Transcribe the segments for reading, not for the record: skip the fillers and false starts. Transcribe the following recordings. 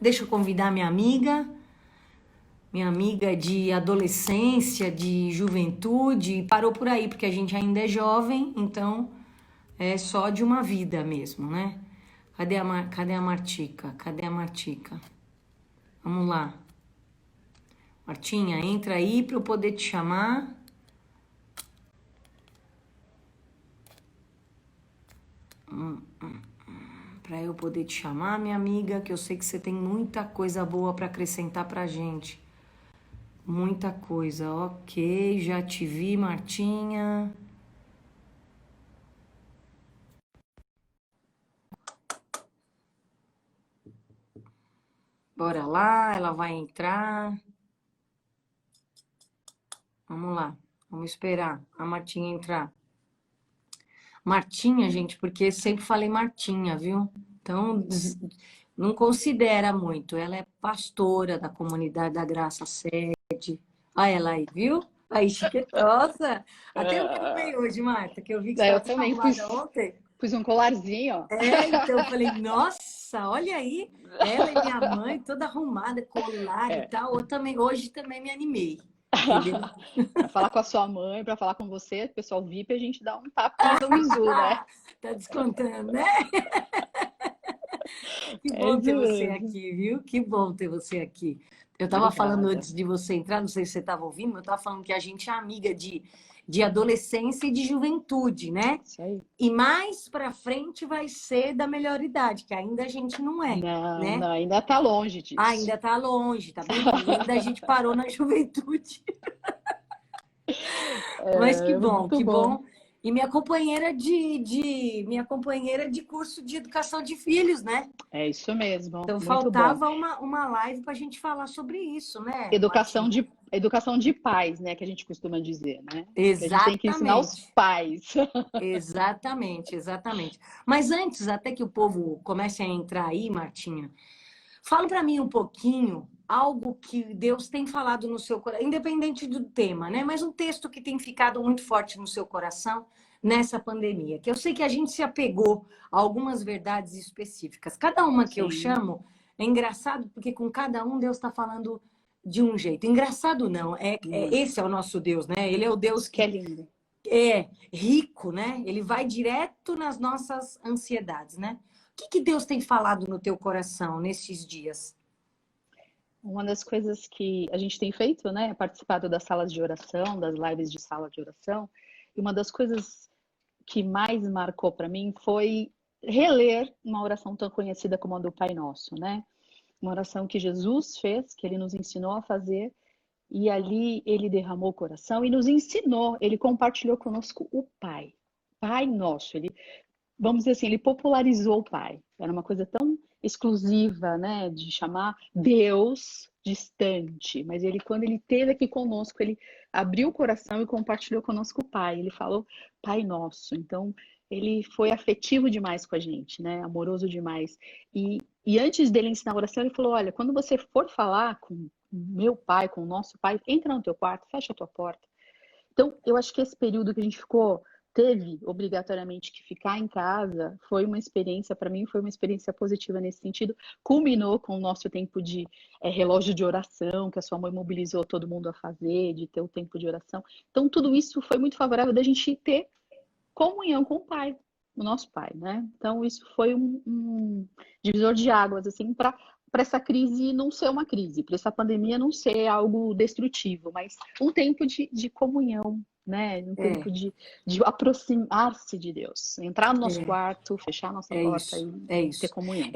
Deixa eu convidar minha amiga de adolescência, de juventude, parou por aí, porque a gente ainda é jovem, então é só de uma vida mesmo, né? Cadê a Martica? Cadê a Martica? Vamos lá. Martinha, entra aí para eu poder te chamar. Para eu poder te chamar, minha amiga, que eu sei que você tem muita coisa boa para acrescentar pra gente. Muita coisa. Ok, já te vi, Martinha. Bora lá, ela vai entrar. Vamos lá, vamos esperar a Martinha entrar. Martinha, gente, porque sempre falei Martinha, viu? Então, não considera muito. Ela é pastora da comunidade da Graça Sede. Olha ela aí, viu? Aí, chiquetosa. Até eu me arrumei hoje, Marta, que eu vi que você Daí eu estava toda também arrumada ontem. pus um colarzinho, ó. Então eu falei, nossa, olha aí, ela e minha mãe toda arrumada, colar e É. tal. Hoje também me animei, entendeu? Para falar com a sua mãe, para falar com você, pessoal VIP, a gente dá um tapinha no bizu, né? Tá descontando, né? Que É bom isso ter você mesmo. aqui, viu? Que bom ter você aqui. Eu estava falando Obrigada. antes de você entrar, não sei se você estava ouvindo, mas eu estava falando que a gente é amiga de adolescência e de juventude, né? Isso aí. E mais para frente vai ser da melhor idade, que ainda a gente não é, Não, né? não, ainda tá longe disso. Ainda tá longe, tá bem longe. Ainda a gente parou na juventude. Mas É muito que bom. bom. E minha companheira de curso de educação de filhos, né? É isso mesmo, Então muito bom. faltava uma live para a gente falar sobre isso, né, Educação Martinha? de pais, né, que a gente costuma dizer, né? Que a gente tem que ensinar os Exatamente. pais. Exatamente, exatamente. Mas antes, até que o povo comece a entrar aí, Martinha, fala para mim um pouquinho algo que Deus tem falado no seu coração, independente do tema, né? Mas um texto que tem ficado muito forte no seu coração nessa pandemia, que eu sei que a gente se apegou a algumas verdades específicas. Cada uma que eu Sim, chamo é engraçado porque com cada um Deus está falando de um jeito. Engraçado não, esse é o nosso Deus, né? Ele é o Deus isso que é que lindo. é rico, né? Ele vai direto nas nossas ansiedades, né? O que Deus tem falado no teu coração nesses dias? Uma das coisas que a gente tem feito, né, é participado das salas de oração, das lives de sala de oração, e uma das coisas que mais marcou para mim foi reler uma oração tão conhecida como a do Pai Nosso, né? Uma oração que Jesus fez, que ele nos ensinou a fazer, e ali ele derramou o coração e nos ensinou, ele compartilhou conosco o Pai. Pai Nosso, ele, vamos dizer assim, ele popularizou o Pai. Era uma coisa tão exclusiva, né, de chamar Deus distante, mas ele, quando ele esteve aqui conosco, ele abriu o coração e compartilhou conosco o Pai. Ele falou Pai Nosso. Então, ele foi afetivo demais com a gente, né, amoroso demais. E antes dele ensinar a oração, ele falou: olha, quando você for falar com o meu pai, com o nosso pai, entra no teu quarto, fecha a tua porta. Então, eu acho que esse período que a gente teve obrigatoriamente que ficar em casa, foi uma experiência, para mim, foi uma experiência positiva nesse sentido. Culminou com o nosso tempo de relógio de oração, que a sua mãe mobilizou todo mundo a fazer, de ter o tempo de oração. Então, tudo isso foi muito favorável da gente ter comunhão com o Pai, o nosso Pai, né? Então, isso foi um divisor de águas, assim, para essa crise não ser uma crise, para essa pandemia não ser algo destrutivo, mas um tempo de comunhão, né? Um tempo É, de aproximar-se de Deus, entrar no nosso é, quarto, fechar a nossa é porta isso, é e ter isso. comunhão.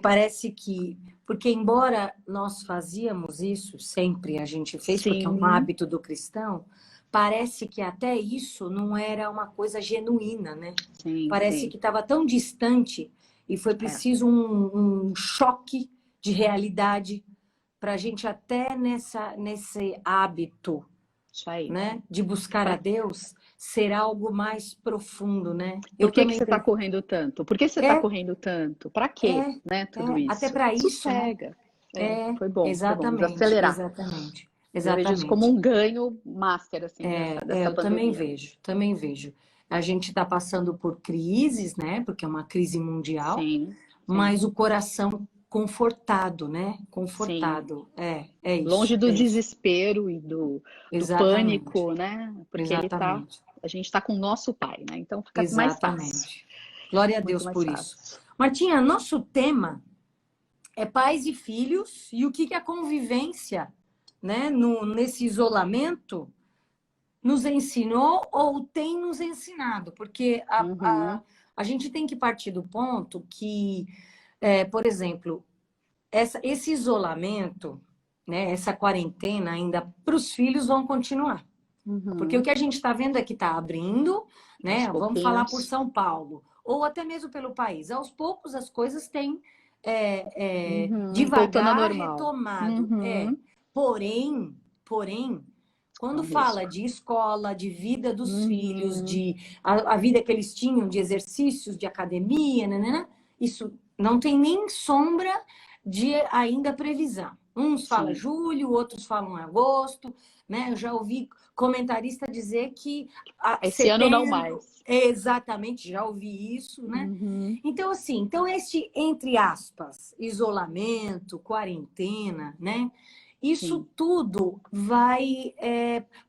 Parece que, porque embora nós fazíamos isso, sempre a gente fez, porque é um Sim, hábito do cristão, parece que até isso não era uma coisa genuína, né? sim, Parece sim. que estava tão distante e foi É, preciso um choque de realidade para a gente até nesse hábito, isso aí. né, de buscar a Deus, ser algo mais profundo, né? Por Eu que que também você está tenho. correndo tanto? Por que você está É, correndo tanto? Para quê, é, né? Tudo até isso. para isso, né? Sossega. Foi bom Exatamente, desacelerar. exatamente, Eu vejo isso como exatamente. um ganho master, assim, dessa Eu também pandemia. vejo, também vejo. A gente está passando por crises, né? Porque é uma crise mundial, Sim, sim. mas o coração confortado, né? Sim. Confortado. É isso. Longe do É isso. desespero e do Exatamente. pânico, né? Porque Exatamente. a gente tá com o nosso pai, né? Então fica mais fácil, Exatamente. Glória a muito Deus mais por isso. fácil. Martinha, nosso tema é pais e filhos e o que a convivência, né, nesse isolamento nos ensinou ou tem nos ensinado, porque Uhum, a gente tem que partir do ponto que, por exemplo, esse isolamento, né, essa quarentena ainda para os filhos vão continuar. Porque o uhum. que a gente está vendo é que está abrindo, Aos né? Vamos falar por pouquinhos. São Paulo, ou até mesmo pelo país. Aos poucos as coisas têm Uhum. Voltando ao devagar normal. retomado. Uhum. Porém, É quando um fala risco. de escola, de vida dos filhos, Uhum. de a vida que eles tinham, de exercícios, de academia, né? Isso não tem nem sombra de ainda previsão. Uns falam Sim. julho, outros falam agosto, né? Eu já ouvi comentarista dizer que Esse ano não setembro, mais. exatamente, já ouvi isso, né? Uhum. Então, assim, então este, entre aspas, isolamento, quarentena, né? Isso Sim, tudo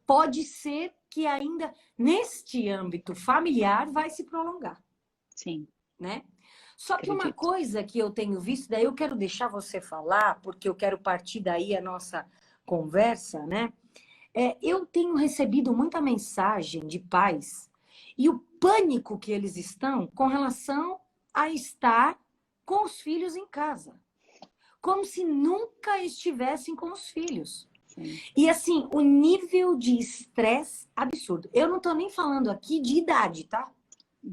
pode ser que ainda neste âmbito familiar vai se prolongar, sim, né? Só que uma acredito. coisa que eu tenho visto, daí eu quero deixar você falar, porque eu quero partir daí a nossa conversa, né? Eu tenho recebido muita mensagem de pais e o pânico que eles estão com relação a estar com os filhos em casa, como se nunca estivessem com os filhos. Sim. E assim, o nível de estresse absurdo. Eu não estou nem falando aqui de idade, tá?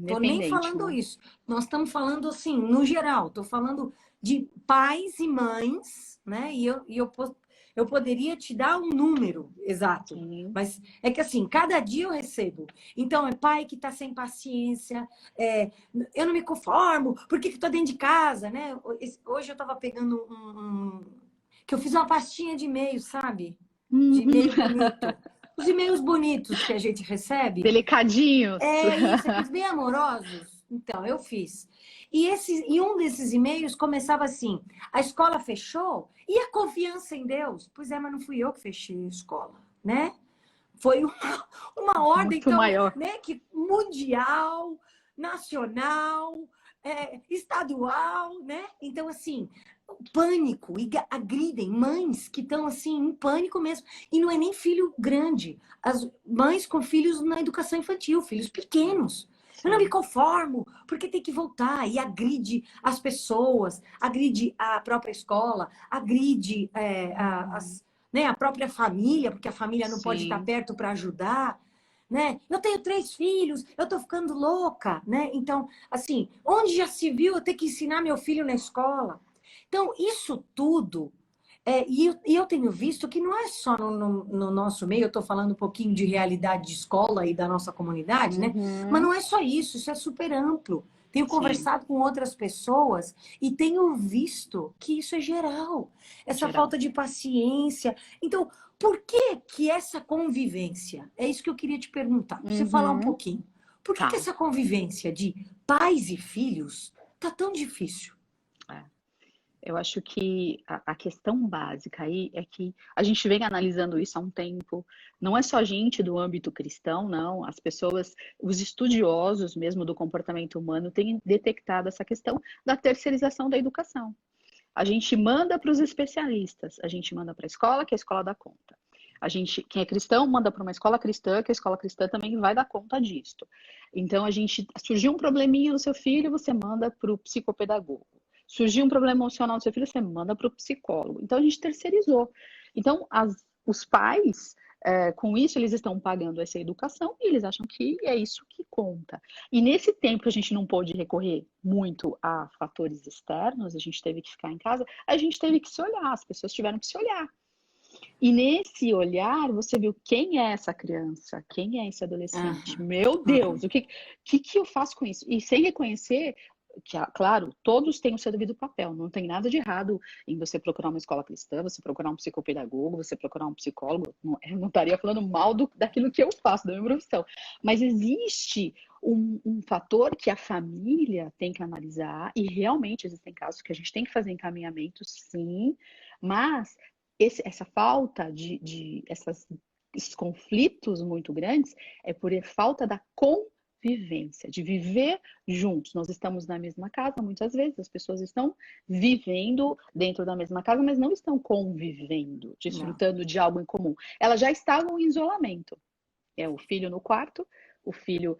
Tô nem Independente, falando né? isso. Nós estamos falando assim, no geral. Estou falando de pais e mães, né? Eu poderia te dar um número exato, Sim. mas é que assim, cada dia eu recebo. Então, é pai que está sem paciência, eu não me conformo, por que estou dentro de casa, né? Hoje eu estava pegando que eu fiz uma pastinha de e-mail, sabe? De Uhum. e-mail bonito. Os e-mails bonitos que a gente recebe. Delicadinhos. É isso, aqueles bem amorosos. Então, eu fiz. E um desses e-mails começava assim: a escola fechou e a confiança em Deus? Pois é, mas não fui eu que fechei a escola, né? Foi uma ordem, Muito então, maior. né, que mundial, nacional, estadual, né? Então, assim, pânico e agridem mães que estão assim em pânico mesmo. E não é nem filho grande, as mães com filhos na educação infantil, filhos pequenos. Eu não me Sim. conformo, porque tem que voltar e agride as pessoas, agride a própria escola, agride Uhum. né, a própria família, porque a família não pode estar Sim. perto para ajudar. Né? Eu tenho 3 filhos, eu tô ficando louca, né? Então, assim, onde já se viu eu ter que ensinar meu filho na escola? Então, isso tudo, e eu tenho visto que não é só no nosso meio, eu estou falando um pouquinho de realidade de escola e da nossa comunidade, né? Mas Uhum. não é só isso, isso é super amplo. Tenho Sim, conversado com outras pessoas e tenho visto que isso é geral, essa geral. falta de paciência. Então, por que que essa convivência? É isso que eu queria te perguntar, para você falar um Uhum. pouquinho. Por que que Tá. essa convivência de pais e filhos tá tão difícil? É. Eu acho que a questão básica aí é que a gente vem analisando isso há um tempo. Não é só gente do âmbito cristão, não. As pessoas, os estudiosos mesmo do comportamento humano têm detectado essa questão da terceirização da educação. A gente manda para os especialistas, a gente manda para a escola, que a escola dá conta. A gente, quem é cristão, manda para uma escola cristã, que a escola cristã também vai dar conta disto. Então, a gente surgiu um probleminha no seu filho, você manda para o psicopedagogo. Surgiu um problema emocional no seu filho, você manda para o psicólogo. Então, a gente terceirizou. Então, os pais, com isso, eles estão pagando essa educação e eles acham que é isso que conta. E nesse tempo que a gente não pôde recorrer muito a fatores externos, a gente teve que ficar em casa, a gente teve que se olhar, as pessoas tiveram que se olhar. E nesse olhar, você viu quem é essa criança, quem é esse adolescente. Aham, Meu Deus, aham. o que eu faço com isso? E sem reconhecer, claro, todos têm o seu devido papel. Não tem nada de errado em você procurar uma escola cristã, você procurar um psicopedagogo, você procurar um psicólogo. Não, eu não estaria falando mal daquilo que eu faço, da minha profissão. Mas existe um fator que a família tem que analisar, e realmente existem casos que a gente tem que fazer encaminhamento, sim, mas essa falta esses conflitos muito grandes é por falta da convivência, de viver juntos. Nós estamos na mesma casa, muitas vezes as pessoas estão vivendo dentro da mesma casa, mas não estão convivendo, desfrutando de algo em comum. Elas já estavam em isolamento. É o filho no quarto, o filho,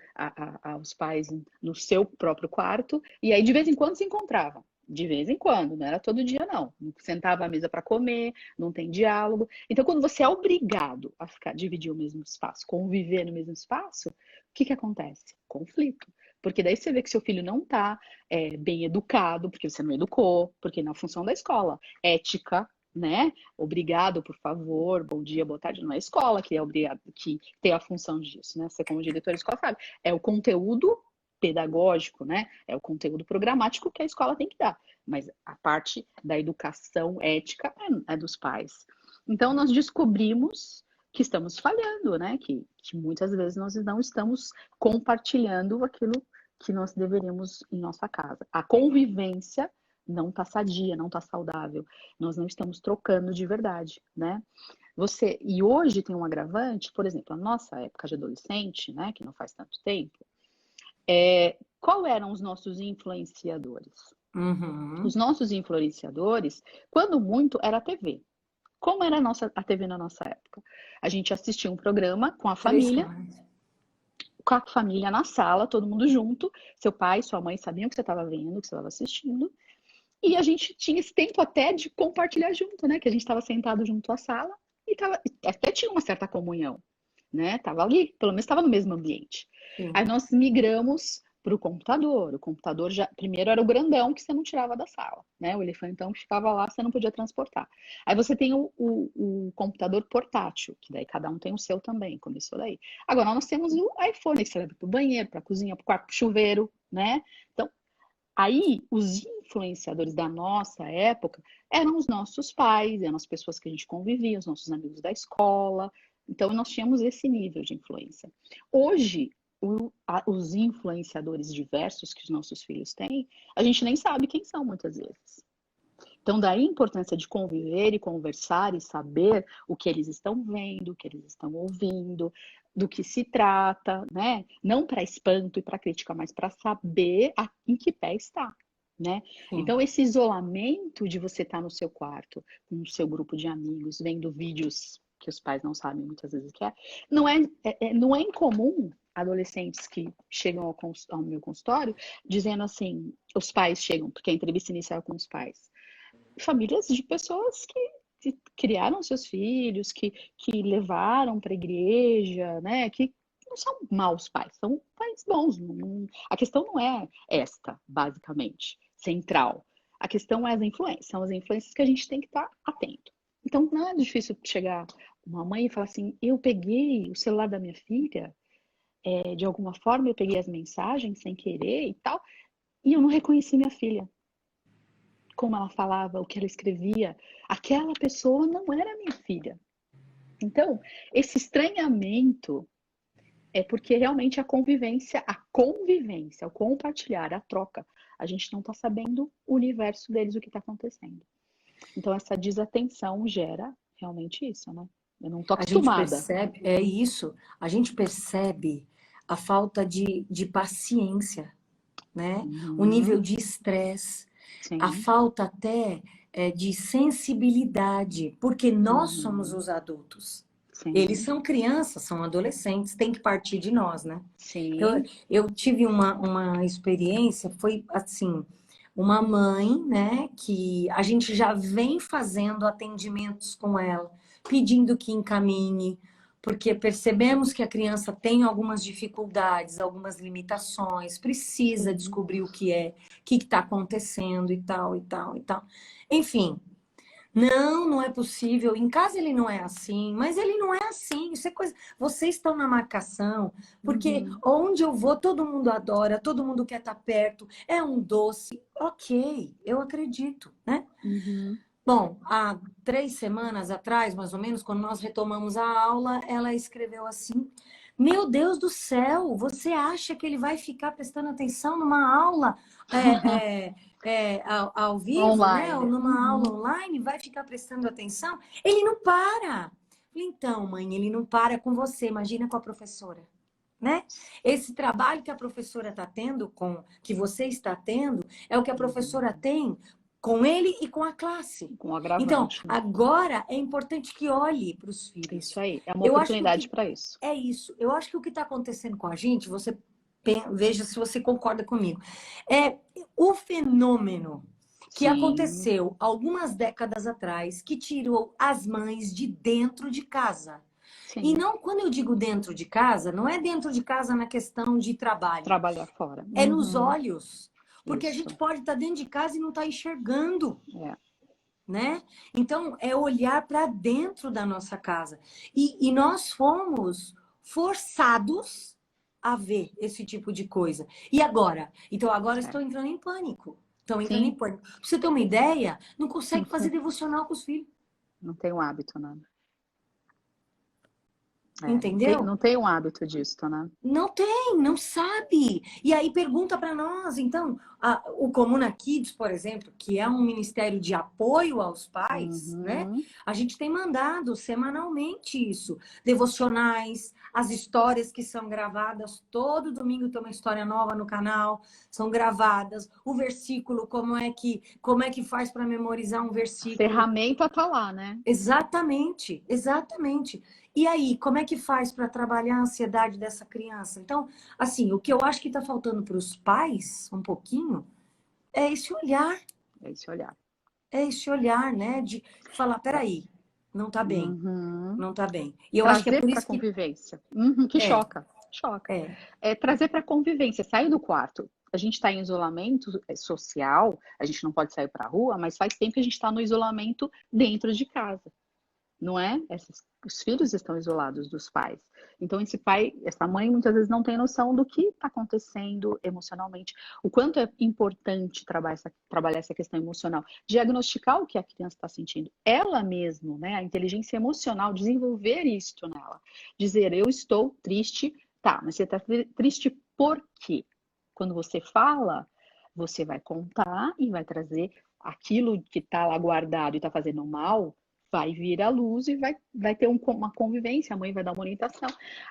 os pais no seu próprio quarto, e aí de vez em quando se encontravam. De vez em quando, não era todo dia, não. Não sentava à mesa para comer, não tem diálogo. Então, quando você é obrigado a dividir o mesmo espaço, conviver no mesmo espaço, o que acontece? Conflito. Porque daí você vê que seu filho não está bem educado, porque você não educou, porque na função da escola, ética, né? Obrigado, por favor, bom dia, boa tarde. Não é a escola que é obrigado, que tem a função disso, né? Você, como diretor de escola, sabe? É o conteúdo pedagógico, né? É o conteúdo programático que a escola tem que dar. Mas a parte da educação ética é dos pais. Então, nós descobrimos que estamos falhando, né? Que muitas vezes nós não estamos compartilhando aquilo que nós deveríamos em nossa casa. A convivência não está sadia, não está saudável. Nós não estamos trocando de verdade, né? E hoje tem um agravante, por exemplo, a nossa época de adolescente, né? Que não faz tanto tempo. Qual eram os nossos influenciadores? Uhum. Os nossos influenciadores, quando muito, era a TV. Como era a TV na nossa época? A gente assistia um programa com a família na sala, todo mundo junto. Seu pai, sua mãe sabiam o que você estava vendo, o que você estava assistindo. E a gente tinha esse tempo até de compartilhar junto, né? Que a gente estava sentado junto à sala e até tinha uma certa comunhão, né? Tava ali, pelo menos estava no mesmo ambiente. Sim. Aí nós migramos para o computador. O computador já primeiro era o grandão que você não tirava da sala, né? O elefantão que ficava lá, você não podia transportar. Aí você tem o computador portátil, que daí cada um tem o seu também, começou daí. Agora nós temos o iPhone, que você leva para o banheiro, para a cozinha, para o quarto, para o chuveiro, né? Então, aí os influenciadores da nossa época eram os nossos pais, eram as pessoas que a gente convivia, os nossos amigos da escola. Então, nós tínhamos esse nível de influência. Hoje, os influenciadores diversos que os nossos filhos têm, a gente nem sabe quem são muitas vezes. Então, daí a importância de conviver e conversar e saber o que eles estão vendo, o que eles estão ouvindo, do que se trata, né? Não para espanto e para crítica, mas para saber em que pé está, né? Sim. Então, esse isolamento de você estar no seu quarto, com o seu grupo de amigos, vendo vídeos que os pais não sabem muitas vezes o que não é incomum adolescentes que chegam ao meu consultório dizendo assim, os pais chegam, porque a entrevista inicial é com os pais, famílias de pessoas que criaram seus filhos, que levaram para a igreja, né? Que não são maus pais, são pais bons. A questão não é esta, basicamente, central. A questão é são as influências que a gente tem que estar atento. Então, não é difícil chegar uma mãe e falar assim, eu peguei o celular da minha filha, de alguma forma eu peguei as mensagens sem querer e tal, e eu não reconheci minha filha. Como ela falava, o que ela escrevia, aquela pessoa não era minha filha. Então, esse estranhamento é porque realmente a convivência, o compartilhar, a troca, a gente não está sabendo o universo deles, o que está acontecendo. Então, essa desatenção gera realmente isso, né? Eu não estou acostumada. A gente percebe, isso, a gente percebe a falta de paciência, né? O nível de estresse, a falta até de sensibilidade, porque nós somos os adultos. Sim. Eles são crianças, são adolescentes, tem que partir de nós, né? Sim. Eu tive uma experiência, foi assim, uma mãe, né, que a gente já vem fazendo atendimentos com ela, pedindo que encaminhe, porque percebemos que a criança tem algumas dificuldades, algumas limitações, precisa descobrir o que está acontecendo e tal, e tal, e tal. Enfim, Não, não é possível. Em casa ele não é assim, mas ele não é assim. Isso é coisa. Vocês estão na marcação, porque Uhum, onde eu vou, todo mundo adora, todo mundo quer estar perto. É um doce. Ok, eu acredito, né? uhum. Bom, há 3 semanas atrás, mais ou menos, quando nós retomamos a aula, ela escreveu assim: Meu Deus do céu, você acha que ele vai ficar prestando atenção numa aula ao vivo, né? Ou Online. numa aula Uhum. online? Vai ficar prestando atenção? Ele não para. Falei, então, mãe, ele não para com você, imagina com a professora. Né? Esse trabalho que a professora está tendo, que você está tendo, é o que a professora Uhum. tem com ele e com a classe. Com Então, agravante, né? agora é importante que olhe para os Isso filhos. aí. É uma Eu acho que o oportunidade que para isso. é isso. Eu acho que o que está acontecendo com a gente, você veja se você concorda comigo, é o fenômeno que Sim, aconteceu algumas décadas atrás, que tirou as mães de dentro de casa. E sim. não, quando eu digo dentro de casa, não é dentro de casa na questão de trabalho, Trabalhar fora. é nos Uhum. olhos. Porque a gente Isso. pode estar dentro de casa e não estar enxergando, É. né? Então, é olhar para dentro da nossa casa. E nós fomos forçados a ver esse tipo de coisa. E agora? Então, agora É. estou entrando em pânico. Estão entrando em Sim. pânico. Pra você ter uma ideia, não consegue fazer Uhum. devocional com os filhos. Não tem um hábito, né? É, Entendeu? não tem um hábito disso, né? Não tem, não sabe. E aí pergunta para nós. Então, o Comuna Kids, por exemplo, que é um ministério de apoio aos pais, né? Uhum. A gente tem mandado semanalmente isso. Devocionais, as histórias que são gravadas. Todo domingo tem uma história nova no canal, são gravadas. O versículo, como é que faz para memorizar um A versículo? ferramenta tá lá, né? Exatamente, exatamente. E aí, como é que faz para trabalhar a ansiedade dessa criança? Então, assim, o que eu acho que está faltando para os pais, um pouquinho, É esse olhar. é esse olhar, né? De falar, Tra- peraí, não tá bem, Uhum. não tá bem. E eu acho que é Trazer por para isso que convivência. Uhum. Que é, choca. Choca. é, É trazer para convivência. Sair do quarto. A gente está em isolamento social, a gente não pode sair para a rua, mas faz tempo que a gente está no isolamento dentro de casa. Não é? Os filhos estão isolados dos pais. Então, esse pai, essa mãe, muitas vezes não tem noção do que está acontecendo emocionalmente, o quanto é importante trabalhar essa questão emocional, diagnosticar o que a criança está sentindo, ela mesma, né? A inteligência emocional, desenvolver isso nela, dizer, eu estou triste, tá, mas você está triste por quê? Quando você fala, você vai contar e vai trazer aquilo que está lá guardado e está fazendo mal, vai vir à luz e vai ter uma convivência, a mãe vai dar uma orientação.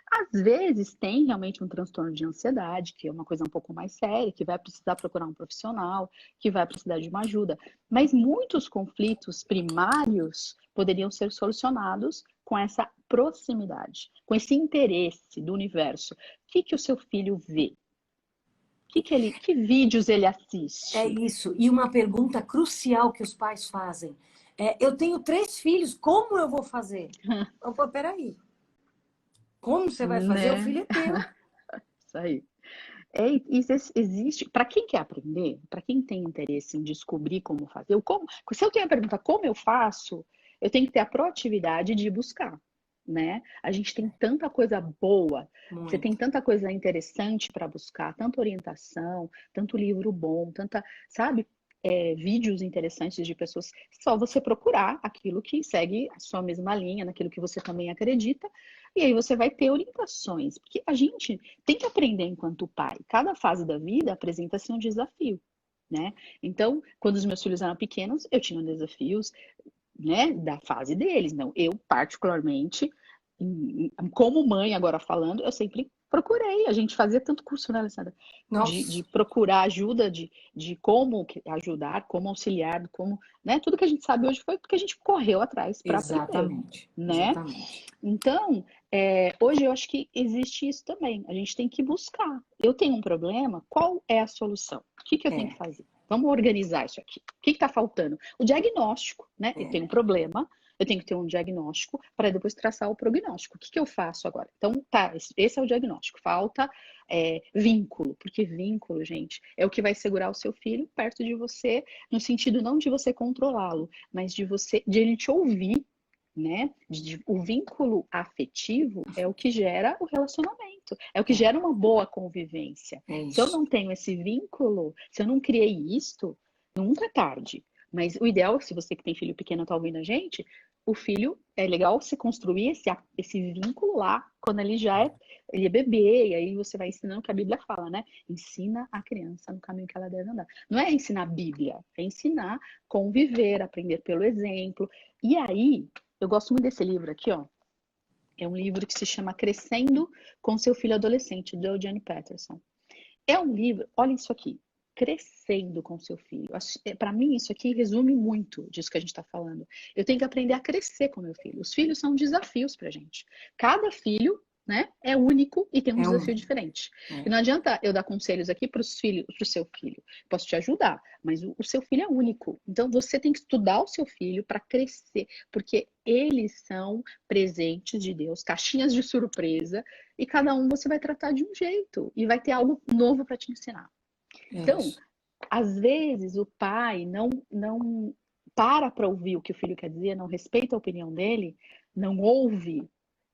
Às vezes tem realmente um transtorno de ansiedade, que é uma coisa um pouco mais séria, que vai precisar procurar um profissional, que vai precisar de uma ajuda. Mas muitos conflitos primários poderiam ser solucionados com essa proximidade, com esse interesse do universo. O que o seu filho vê? Que vídeos ele é assiste? isso. E uma pergunta crucial que os pais fazem eu tenho 3 filhos, como eu vou fazer? Opa, peraí. Como você vai fazer? O Né? filho é teu. Isso aí. Existe, para quem quer aprender, para quem tem interesse em descobrir como fazer, se eu tenho a pergunta como eu faço, eu tenho que ter a proatividade de buscar, né? A gente tem tanta coisa boa, você tem Muito. tanta coisa interessante para buscar, tanta orientação, tanto livro bom, sabe, vídeos interessantes de pessoas, só você procurar aquilo que segue a sua mesma linha, naquilo que você também acredita, e aí você vai ter orientações, porque a gente tem que aprender enquanto pai. Cada fase da vida apresenta-se um desafio, né? Então, quando os meus filhos eram pequenos, eu tinha desafios, né, da fase deles. Não, eu particularmente, como mãe agora falando, eu sempre procurei. A gente fazia tanto curso, né, Alessandra? De Nossa, procurar ajuda, de como ajudar, como auxiliar, como, né? Tudo que a gente sabe hoje foi porque a gente correu atrás para aprender, exatamente, né? exatamente. Então, hoje eu acho que existe isso também. A gente tem que buscar. Eu tenho um problema, qual é a solução? O que eu tenho que É, fazer? Vamos organizar isso aqui. O que está faltando? O diagnóstico, né? Eu tenho um é, problema, Eu tenho que ter um diagnóstico para depois traçar o prognóstico. O que que eu faço agora? Então, tá, esse é o diagnóstico. Falta vínculo, porque vínculo, gente, é o que vai segurar o seu filho perto de você, no sentido não de você controlá-lo, mas de ele te ouvir, né? O vínculo afetivo é o que gera o relacionamento, é o que gera uma boa convivência. É Se eu isso. não tenho esse vínculo, se eu não criei isto, nunca é tarde. Mas o ideal, se você que tem filho pequeno tá ouvindo a gente, o filho é legal se construir esse vínculo lá quando ele é bebê, e aí você vai ensinando o que a Bíblia fala, né? Ensina a criança no caminho que ela deve andar. Não é ensinar a Bíblia, é ensinar, conviver, aprender pelo exemplo. E aí, eu gosto muito desse livro aqui, ó. É um livro que se chama Crescendo com Seu Filho Adolescente, do Eugene Peterson. É um livro, olha isso aqui, crescendo com seu filho. Para mim, isso aqui resume muito disso que a gente está falando. Eu tenho que aprender a crescer com meu filho. Os filhos são desafios para gente. Cada filho, né, é único e tem um desafio diferente. E não adianta eu dar conselhos aqui para o seu filho. Posso te ajudar, mas o seu filho é único. Então você tem que estudar o seu filho para crescer, porque eles são presentes de Deus, caixinhas de surpresa, e cada um você vai tratar de um jeito e vai ter algo novo para te ensinar. Então, às vezes o pai não para ouvir o que o filho quer dizer, não respeita a opinião dele, não ouve.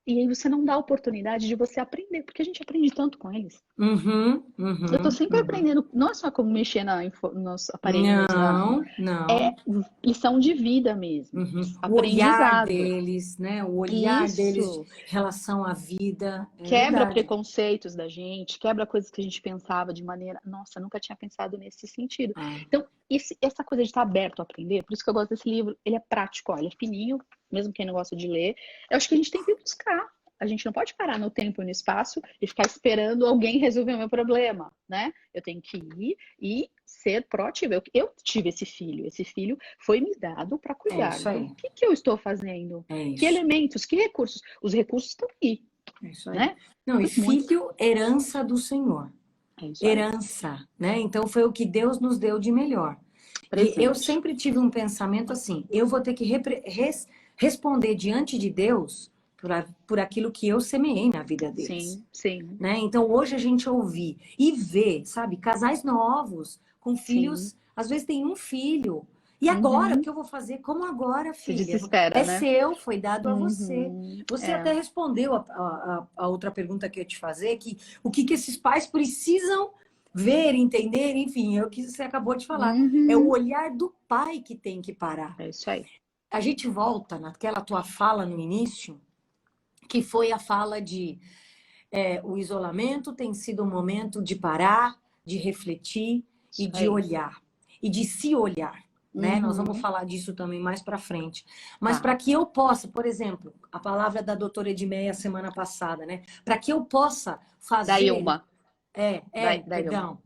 E aí você não dá a oportunidade de você aprender, porque a gente aprende tanto com eles. Eu tô sempre aprendendo, não é só como mexer nos aparelhinhos lá. Não. É lição de vida mesmo. O olhar Aprendizado. deles, né? O olhar deles Isso. em relação à vida. É Quebra verdade. preconceitos da gente, quebra coisas que a gente pensava de maneira, nossa, nunca tinha pensado nesse sentido. Então, essa coisa de estar aberto a aprender, por isso que eu gosto desse livro, ele é prático, ó, ele é fininho, mesmo quem não gosta de ler. Eu acho que a gente tem que buscar. A gente não pode parar no tempo e no espaço e ficar esperando alguém resolver o meu problema, né? Eu tenho que ir e ser proativa. Eu tive esse filho foi me dado para cuidar. isso aí. Então, o que eu estou fazendo? Que elementos, que recursos? Os recursos estão aí. É isso aí. Né? Não, e filho, herança do Senhor. Herança, né? Então foi o que Deus nos deu de melhor. E eu sempre tive um pensamento assim, eu vou ter que responder diante de Deus por aquilo que eu semeei na vida deles. Sim. Né? Então hoje a gente ouvir e ver, sabe, casais novos com filhos, às vezes tem um filho. E agora, o que eu vou fazer? Como agora, filha? Se desespera, né? Seu, foi dado a você. Você até respondeu a outra pergunta que eu ia te fazer, que o que esses pais precisam ver, entender, enfim, é o que você acabou de falar. É o olhar do pai que tem que parar. É isso aí. A gente volta naquela tua fala no início, que foi a fala de o isolamento tem sido um momento de parar, de refletir e de olhar. E de se olhar. Né? Nós vamos falar disso também mais para frente. Mas para que eu possa, por exemplo, a palavra da doutora Edmeia semana passada, né? Para que eu possa fazer... Daí uma. Perdão.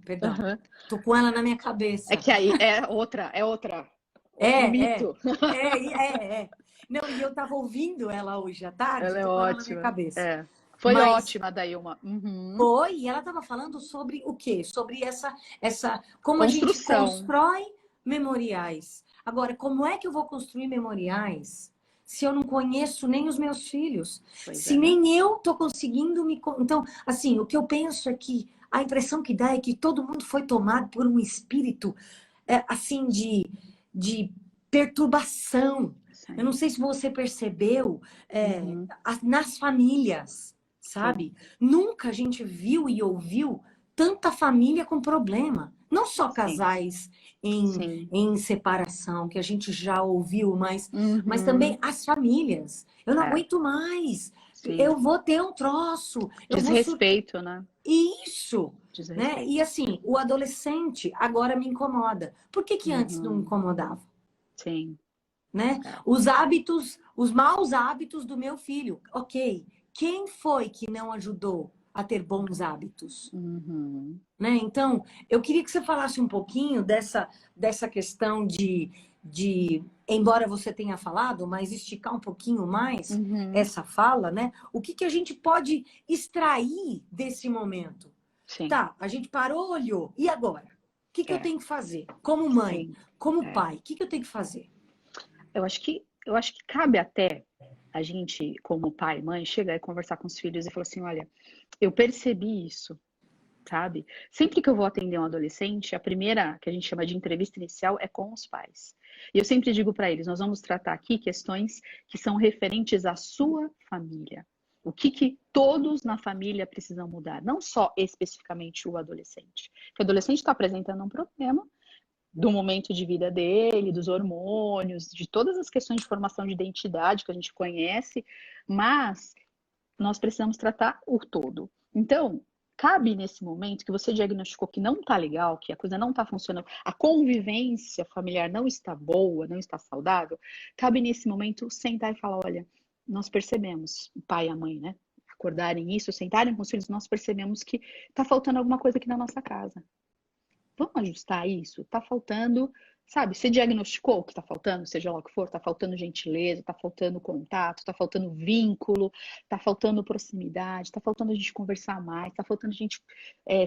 Tô com ela na minha cabeça. É que aí é outra. Mito. Não, e eu tava ouvindo ela hoje à tarde, ela é tô com ela na minha ótima. cabeça. Foi ótima, Dailma. Foi, e ela estava falando sobre o quê? Sobre essa como construção. A gente constrói memoriais. Agora, como é que eu vou construir memoriais se eu não conheço nem os meus filhos? Se nem eu tô conseguindo me... Então, assim, o que eu penso é que a impressão que dá é que todo mundo foi tomado por um espírito, assim, de perturbação. Sim. Eu não sei se você percebeu nas famílias, sabe? Sim. Nunca a gente viu e ouviu tanta família com problema. Não só casais em separação, que a gente já ouviu, mas também as famílias. Eu não aguento mais. Sim. Eu vou ter um troço. Desrespeito, né? Isso. Né? E assim, o adolescente agora me incomoda. Por que antes não me incomodava? Sim. Né? Os hábitos, os maus hábitos do meu filho. Ok. Quem foi que não ajudou a ter bons hábitos? Né? Então, eu queria que você falasse um pouquinho dessa questão de, embora você tenha falado, mas esticar um pouquinho mais essa fala, né? O que a gente pode extrair desse momento? Sim. Tá, a gente parou, olhou. E agora? O que eu tenho que fazer? Como mãe, como pai, o que eu tenho que fazer? Eu acho que eu acho que cabe até a gente, como pai e mãe, chegar e conversar com os filhos e falar assim, olha, eu percebi isso, sabe? Sempre que eu vou atender um adolescente, a primeira que a gente chama de entrevista inicial é com os pais. E eu sempre digo para eles, nós vamos tratar aqui questões que são referentes à sua família. O que todos na família precisam mudar, não só especificamente o adolescente. Porque o adolescente está apresentando um problema do momento de vida dele, dos hormônios, de todas as questões de formação de identidade que a gente conhece, mas nós precisamos tratar o todo. Então, cabe nesse momento que você diagnosticou que não está legal, que a coisa não está funcionando, a convivência familiar não está boa, não está saudável, cabe nesse momento sentar e falar, olha, nós percebemos, o pai e a mãe, né? Acordarem isso, sentarem com os filhos, nós percebemos que está faltando alguma coisa aqui na nossa casa. Vamos ajustar isso? Tá faltando, sabe? Você diagnosticou o que tá faltando, seja lá o que for, tá faltando gentileza, tá faltando contato, tá faltando vínculo, tá faltando proximidade, tá faltando a gente conversar mais, tá faltando a gente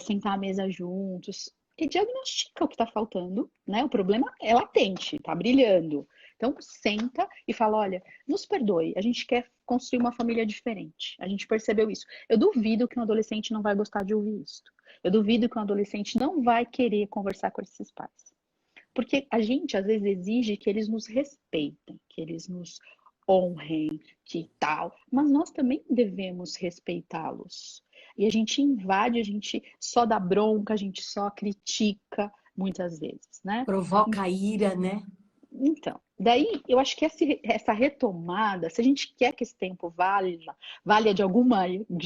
sentar à mesa juntos. E diagnostica o que tá faltando, né? O problema é latente, tá brilhando. Então, senta e fala, olha, nos perdoe, a gente quer construir uma família diferente. A gente percebeu isso. Eu duvido que um adolescente não vai gostar de ouvir isso. Eu duvido que um adolescente não vai querer conversar com esses pais. Porque a gente, às vezes, exige que eles nos respeitem, que eles nos honrem, que tal. Mas nós também devemos respeitá-los. E a gente invade, a gente só dá bronca, a gente só critica, muitas vezes, né? Provoca ira, né? Então, daí eu acho que essa retomada, se a gente quer que esse tempo valha de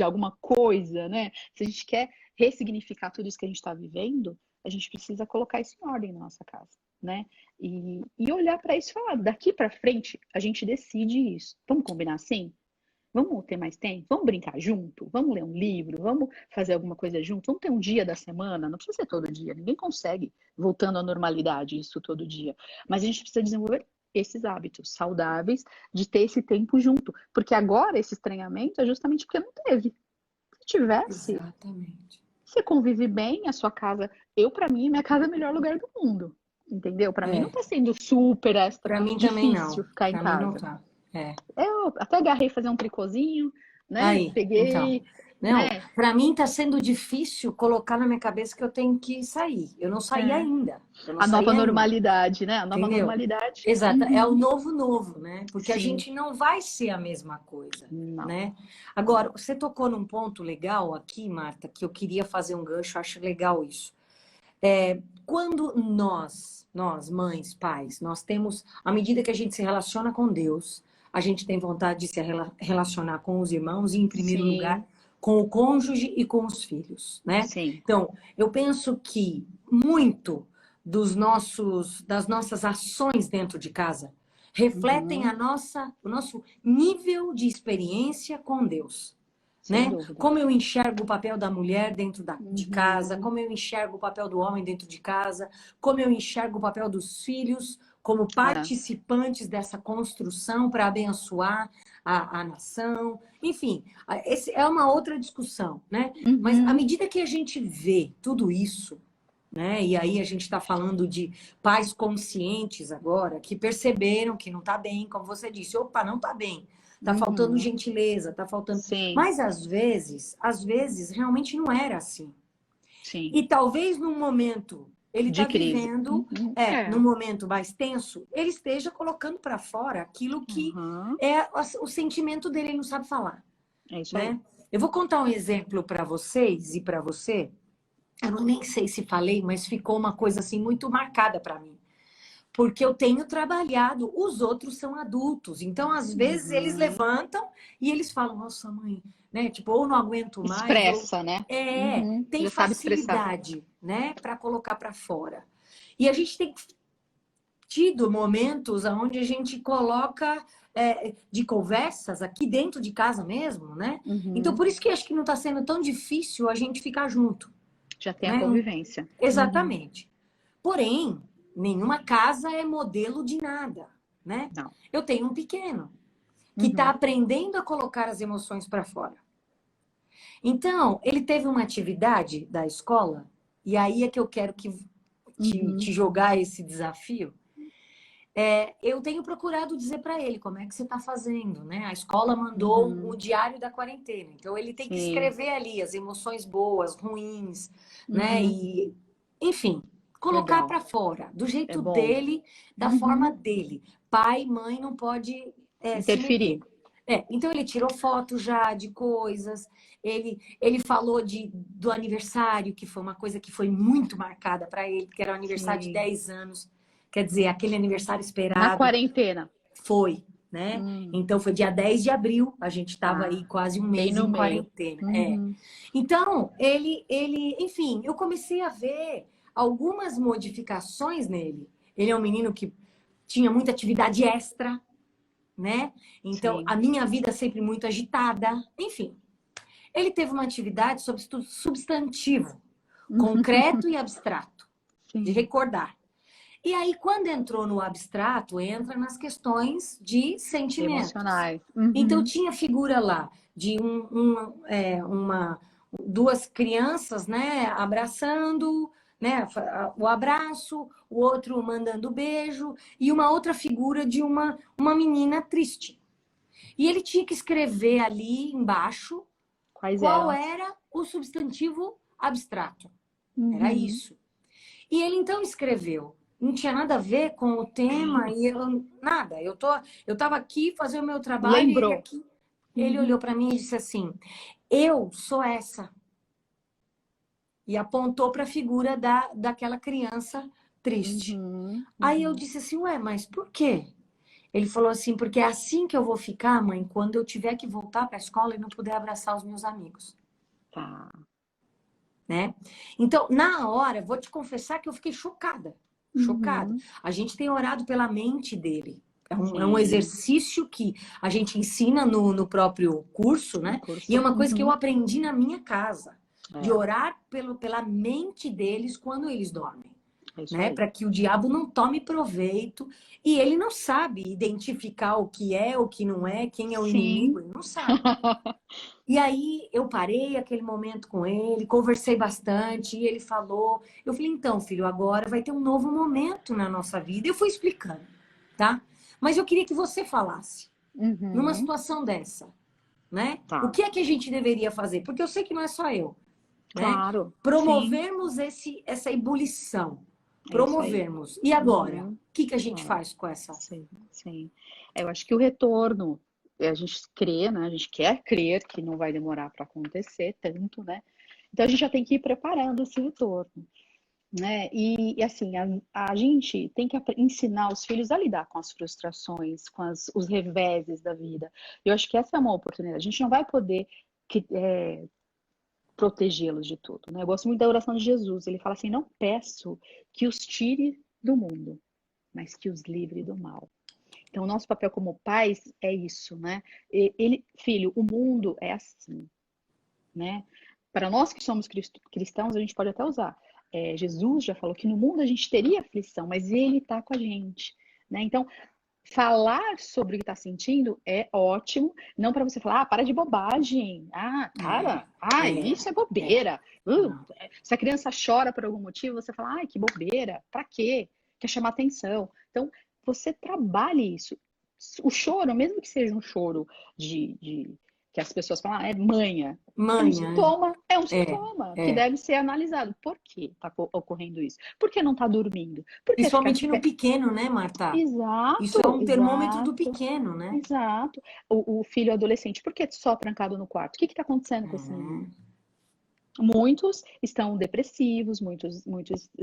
alguma coisa, né? Se a gente quer ressignificar tudo isso que a gente está vivendo, a gente precisa colocar isso em ordem na nossa casa, né? E olhar para isso e falar, daqui para frente a gente decide isso. Vamos combinar assim? Vamos ter mais tempo? Vamos brincar junto? Vamos ler um livro? Vamos fazer alguma coisa junto? Vamos ter um dia da semana? Não precisa ser todo dia, ninguém consegue, voltando à normalidade, isso todo dia. Mas a gente precisa desenvolver esses hábitos saudáveis de ter esse tempo junto. Porque agora esse estranhamento é justamente porque não teve. Se tivesse, Exatamente. você convive bem, a sua casa. Para mim, minha casa é o melhor lugar do mundo. Entendeu? Para mim não tá sendo super extra Para mim também difícil não. ficar em Para mim não casa. tá. É. Eu até agarrei fazer um tricôzinho, né? Aí, então. Peguei, Não, né? para mim está sendo difícil colocar na minha cabeça que eu tenho que sair. Eu não saí É. ainda. Eu não A saí nova ainda. normalidade, né? A nova Entendeu? normalidade. Exato. É o Uhum. novo novo, né? Porque a Sim. gente não vai ser a mesma coisa, Não. né? Agora, você tocou num ponto legal aqui, Marta, que eu queria fazer um gancho, acho legal isso. Quando nós, mães, pais, nós temos, à medida que a gente se relaciona com Deus, a gente tem vontade de se relacionar com os irmãos e, em primeiro lugar, Sim, com o cônjuge e com os filhos, né? sim. Então, eu penso que muito das nossas ações dentro de casa refletem Uhum. o nosso nível de experiência com Deus, Sem né? dúvida. Como eu enxergo o papel da mulher dentro de casa, Uhum. como eu enxergo o papel do homem dentro de casa, como eu enxergo o papel dos filhos como É. participantes dessa construção para abençoar a nação. Enfim, esse é uma outra discussão, né? Mas à Uhum. medida que a gente vê tudo isso, né? E aí a gente está falando de pais conscientes agora que perceberam que não está bem, como você disse, opa, não está bem. Tá faltando Uhum. gentileza, tá faltando. Sim, Mas às vezes realmente não era assim. sim. E talvez num momento ele De está crise. vivendo, Uhum. num momento mais tenso, ele esteja colocando para fora aquilo que Uhum. é o sentimento dele, ele não sabe falar, É isso aí. né? Eu vou contar um exemplo para vocês e para você. Eu nem sei se falei, mas ficou uma coisa assim muito marcada para mim. Porque eu tenho trabalhado, os outros são adultos. Então, às vezes, eles Uhum. levantam e eles falam, nossa, mãe, né? Tipo, ou não aguento mais, ou Expressa, né? é, Uhum. tem Já sabe expressar. facilidade, né, para colocar para fora. E a gente tem tido momentos onde a gente coloca de conversas aqui dentro de casa mesmo, né? Então, Uhum. por isso que acho que não está sendo tão difícil a gente ficar junto, Já tem a né? convivência. Uhum. Exatamente. Porém, nenhuma casa é modelo de nada, né? Não. Eu tenho um pequeno que está Uhum. aprendendo a colocar as emoções para fora. Então, ele teve uma atividade da escola, e aí é que eu quero te Uhum. jogar esse desafio. eu tenho procurado dizer para ele como é que você está fazendo, né? A escola mandou o Uhum. diário da quarentena, então ele tem que Sim. escrever ali as emoções boas, ruins, né? Uhum. E, enfim, colocar Legal. para fora, do É jeito bom. dele, da forma Uhum. dele. Pai, mãe não pode se meter. Interferir. Então ele tirou foto já de coisas, ele falou do aniversário, que foi uma coisa que foi muito marcada para ele, porque era o aniversário de Sim. 10 anos. Quer dizer, aquele aniversário Na esperado quarentena. foi, né? Então foi dia 10 de abril, a gente estava aí Tá. quase um Bem mês no em meio. quarentena. Uhum. Então, enfim, eu comecei a ver algumas modificações nele. Ele é um menino que tinha muita atividade extra, né? Então, a Sim. minha vida sempre muito agitada. Enfim, ele teve uma atividade sobre substantivo, concreto e abstrato, de Sim. recordar. E aí, quando entrou no abstrato, entra nas questões de sentimentos. Emocionais. Então, Uhum. tinha figura lá de duas crianças, né, abraçando, né, o abraço, o outro mandando beijo, e uma outra figura de uma menina triste. E ele tinha que escrever ali embaixo Quais qual eram? era o substantivo abstrato. Era Uhum. isso. E ele então escreveu. Não tinha nada a ver com o tema e nada. Eu estava aqui fazendo o meu trabalho e ele Lembrou. aqui. Ele olhou Uhum. para mim e disse assim: Eu sou essa. E apontou para a figura daquela criança triste. Uhum. Aí eu Uhum. disse assim: Ué, mas por quê? Ele falou assim: Porque é assim que eu vou ficar, mãe, quando eu tiver que voltar para a escola e não puder abraçar os meus amigos. Tá. Né? Então, na hora, vou te confessar que eu fiquei chocada. Chocada. Uhum. A gente tem orado pela mente dele. É um Sim. exercício que a gente ensina no próprio curso, No né? E é curso. uma coisa que eu Uhum. aprendi na minha casa, de É. orar pela mente deles quando eles dormem, É isso né? aí. Para que o diabo não tome proveito. E ele não sabe identificar o que é, o que não é, quem é o inimigo, Sim. ele não sabe. E aí eu parei aquele momento com ele, conversei bastante, e ele falou, eu falei, então, filho, agora vai ter um novo momento na nossa vida. Eu fui explicando, tá? Mas eu queria que você falasse, numa Uhum. situação dessa, né? O Tá. que é que a gente deveria fazer? Porque eu sei que não é só eu, né? Claro. Sim. Promovermos essa ebulição, É isso aí. promovermos. E agora? Uhum. O que que a gente É. faz com essa? Sim, sim. Eu acho que o retorno, a gente crê, né? A gente quer crer que não vai demorar para acontecer tanto, né? Então a gente já tem que ir preparando esse retorno, né? E assim, a gente tem que ensinar os filhos a lidar com as frustrações, com os reveses da vida. Eu acho que essa é uma oportunidade. A gente não vai poder protegê-los de tudo, né? Eu gosto muito da oração de Jesus. Ele fala assim: não peço que os tire do mundo, mas que os livre do mal. Então, o nosso papel como pais é isso, né? Filho, o mundo é assim, né? Para nós que somos cristãos, a gente pode até usar. Jesus já falou que no mundo a gente teria aflição, mas ele está com a gente, né? Então, falar sobre o que está sentindo é ótimo, não para você falar, para de bobagem, É, isso é é, é. bobeira. Não. Se a criança chora por algum motivo, você fala, ai, que bobeira, para quê? Quer chamar atenção. Então, você trabalhe isso. O choro, mesmo que seja um choro de que as pessoas falam, é manha, Manhã, é um é, sintoma que é. deve ser analisado. Por que está ocorrendo isso? Por que não está dormindo? Por que fica Principalmente no pequeno, né, Marta? Isso é Exato, um termômetro do exato, pequeno, né? exato. O filho adolescente, por que só trancado no quarto? O que está acontecendo com esse menino? É. Muitos estão depressivos, muitos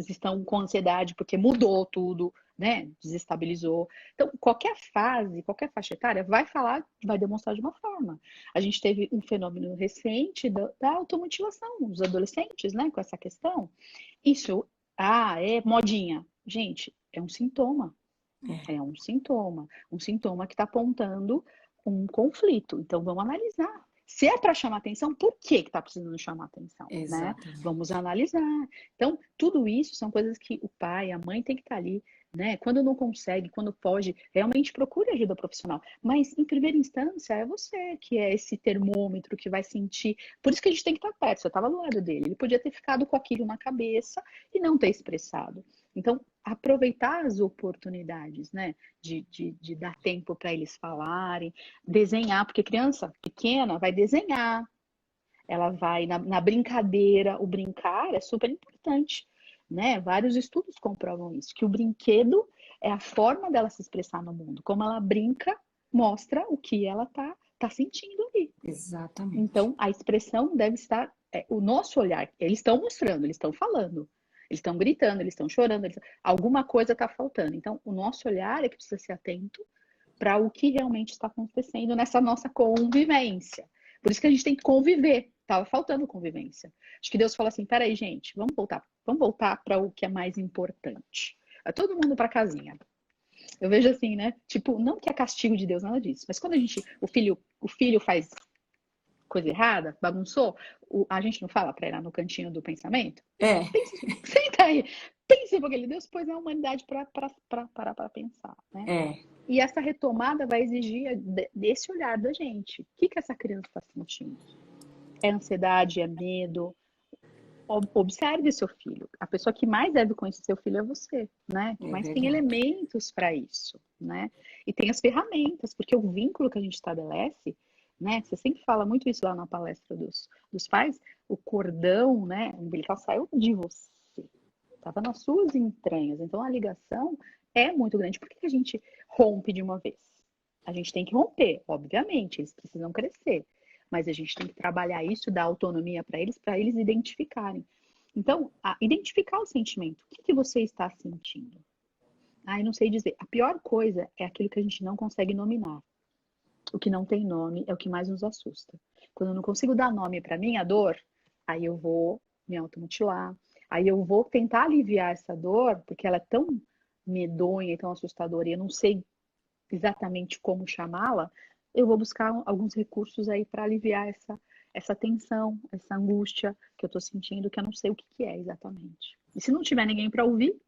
estão com ansiedade porque mudou tudo, né? Desestabilizou. Então, qualquer fase, qualquer faixa etária vai falar, vai demonstrar de uma forma. A gente teve um fenômeno recente da automutilação dos adolescentes, né? Com essa questão. Isso, é modinha. Gente, é um sintoma. É um sintoma que está apontando um conflito. Então, vamos analisar. Se é para chamar atenção, por que está precisando chamar atenção, né? Vamos Exatamente. analisar. Então, tudo isso são coisas que o pai, a mãe tem que estar ali, né? Quando não consegue, quando pode, realmente procure ajuda profissional. Mas, em primeira instância, é você que é esse termômetro que vai sentir. Por isso que a gente tem que estar perto. Você estava do lado dele. Ele podia ter ficado com aquilo na cabeça e não ter expressado. Então, aproveitar as oportunidades, né? De dar tempo para eles falarem, desenhar, porque criança pequena vai desenhar, ela vai na brincadeira, o brincar é super importante, né? Vários estudos comprovam isso, que o brinquedo é a forma dela se expressar no mundo. Como ela brinca, mostra o que ela tá sentindo ali. Exatamente. Então, a expressão deve estar, o nosso olhar, eles estão mostrando, eles estão falando, eles estão gritando, eles estão chorando, alguma coisa está faltando. Então, o nosso olhar é que precisa ser atento para o que realmente está acontecendo nessa nossa convivência. Por isso que a gente tem que conviver. Tava faltando convivência. Acho que Deus fala assim: peraí, gente, vamos voltar para o que é mais importante. Vai todo mundo para casinha. Eu vejo assim, né? Tipo, não que é castigo de Deus, nada disso. Mas quando o filho faz coisa errada, bagunçou, a gente não fala para ir lá no cantinho do pensamento? É, Senta aí, pense porque Deus pôs a humanidade para parar para pensar, né? é. E essa retomada vai exigir desse olhar da gente. O que essa criança está sentindo? É ansiedade, é medo? Observe seu filho. A pessoa que mais deve conhecer seu filho é você, né? Que É mais tem verdade. elementos para isso, né? E tem as ferramentas, porque o vínculo que a gente estabelece, né? Você sempre fala muito isso lá na palestra dos pais, o cordão, né? Umbilical saiu de você, estava nas suas entranhas. Então a ligação é muito grande. Por que a gente rompe de uma vez? A gente tem que romper, obviamente, eles precisam crescer. Mas a gente tem que trabalhar isso, dar autonomia para eles identificarem. Então, identificar o sentimento. O que você está sentindo? Eu não sei dizer. A pior coisa é aquilo que a gente não consegue nominar. O que não tem nome é o que mais nos assusta. Quando eu não consigo dar nome para minha dor, aí eu vou me automutilar. Aí eu vou tentar aliviar essa dor, porque ela é tão medonha e tão assustadora, e eu não sei exatamente como chamá-la, eu vou buscar alguns recursos aí para aliviar essa tensão, essa angústia que eu estou sentindo, que eu não sei o que é exatamente. E se não tiver ninguém para ouvir,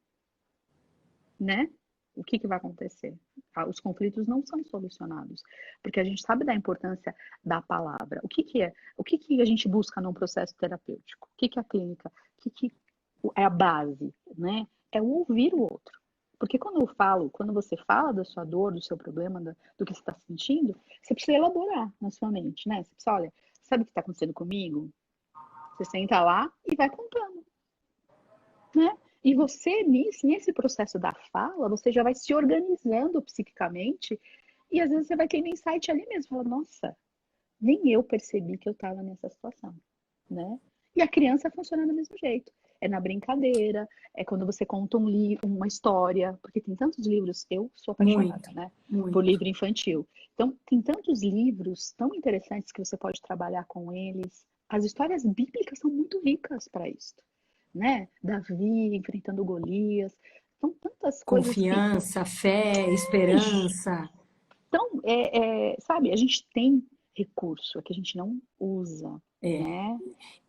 né? O que vai acontecer? Os conflitos não são solucionados, porque a gente sabe da importância da palavra. O que é? O que a gente busca num processo terapêutico? O que é a clínica? O que é a base, né? É o ouvir o outro. Porque quando você fala da sua dor, do seu problema, do que você está sentindo, você precisa elaborar na sua mente, né? Você precisa, olha, sabe o que está acontecendo comigo? Você senta lá e vai contando, né? E você, nesse processo da fala, você já vai se organizando psiquicamente e às vezes você vai ter um insight ali mesmo. Fala, nossa, nem eu percebi que eu estava nessa situação, né? E a criança funciona do mesmo jeito. É na brincadeira, é quando você conta uma história, porque tem tantos livros, eu sou apaixonada, Muito, né, por muito. livro infantil. Então, tem tantos livros tão interessantes que você pode trabalhar com eles. As histórias bíblicas são muito ricas para isso, né? Davi enfrentando Golias. São tantas coisas que Confiança, fé, é, esperança. então, sabe, a gente tem recurso, é que a gente não usa, É. né?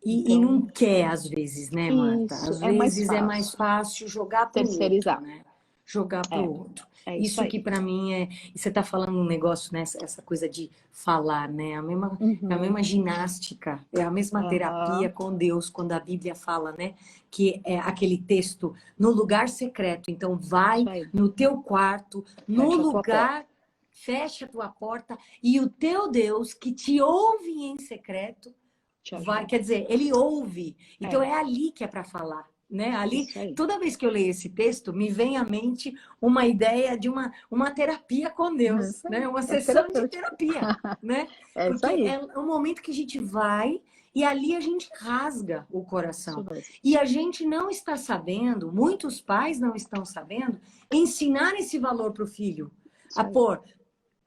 E não Então, quer, às vezes, né, Marta? isso Às é mais vezes é mais fácil. fácil jogar para o outro, Terceirizar. né? Jogar para É, o outro. é isso Isso aí. que para mim é. E você está falando um negócio, né? Essa coisa de falar, né? É a mesma Uhum. ginástica, é a mesma terapia Aham. com Deus, quando a Bíblia fala, né? Que é aquele texto no lugar secreto. Então, vai Isso aí. no teu quarto, no Fecha a tua porta. lugar, fecha a tua porta, e o teu Deus, que te ouve em secreto, Te vai, ajuda. quer dizer, ele ouve. Então É, é ali que é para falar, né? Ali, isso aí. toda vez que eu leio esse texto, me vem à mente uma ideia de uma terapia com É Deus, isso né? aí. Uma É sessão de terapêutico. terapia, né? É isso Porque aí. é um momento que a gente vai e ali a gente rasga o Isso coração. mesmo. E a gente não está sabendo, muitos pais não estão sabendo ensinar esse valor para o filho, a Isso aí. pôr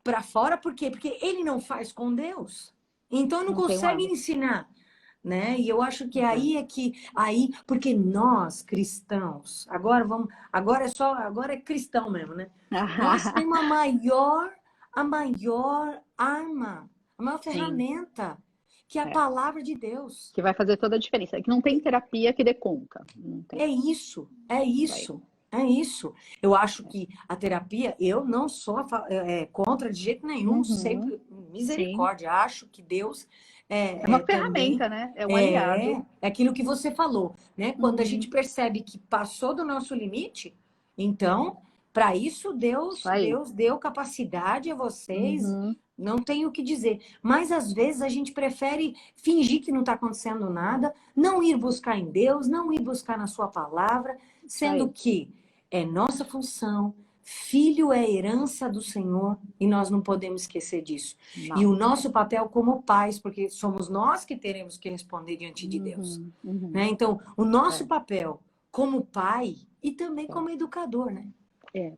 para fora, por quê? Porque ele não faz com Deus. Então não Não tem um consegue hábito. ensinar, né? E eu acho que Exato. porque nós cristãos, agora é cristão mesmo, né? Nós temos a maior arma, a maior Sim. ferramenta, que é a É. palavra de Deus. Que vai fazer toda a diferença. É que não tem terapia que dê conta. Não tem. É isso, é Isso aí. isso, é isso. Eu acho que a terapia, eu não sou contra de jeito nenhum, Uhum. sempre Sim. misericórdia. Acho que Deus É uma também ferramenta, né? É um aliado. é aquilo que você falou, né? Quando a gente Uhum, percebe que passou do nosso limite, então, para isso, isso aí. Deus deu capacidade a vocês, Uhum, não tem o que dizer. Mas às vezes a gente prefere fingir que não está acontecendo nada, não ir buscar em Deus, não ir buscar na sua palavra, isso sendo aí. que é nossa função. Filho é herança do Senhor e nós não podemos esquecer disso. E Não. o nosso papel como pais, porque somos nós que teremos que responder diante de Deus, Uhum, uhum. né? Então, o nosso É, papel como pai e também é. como educador, né?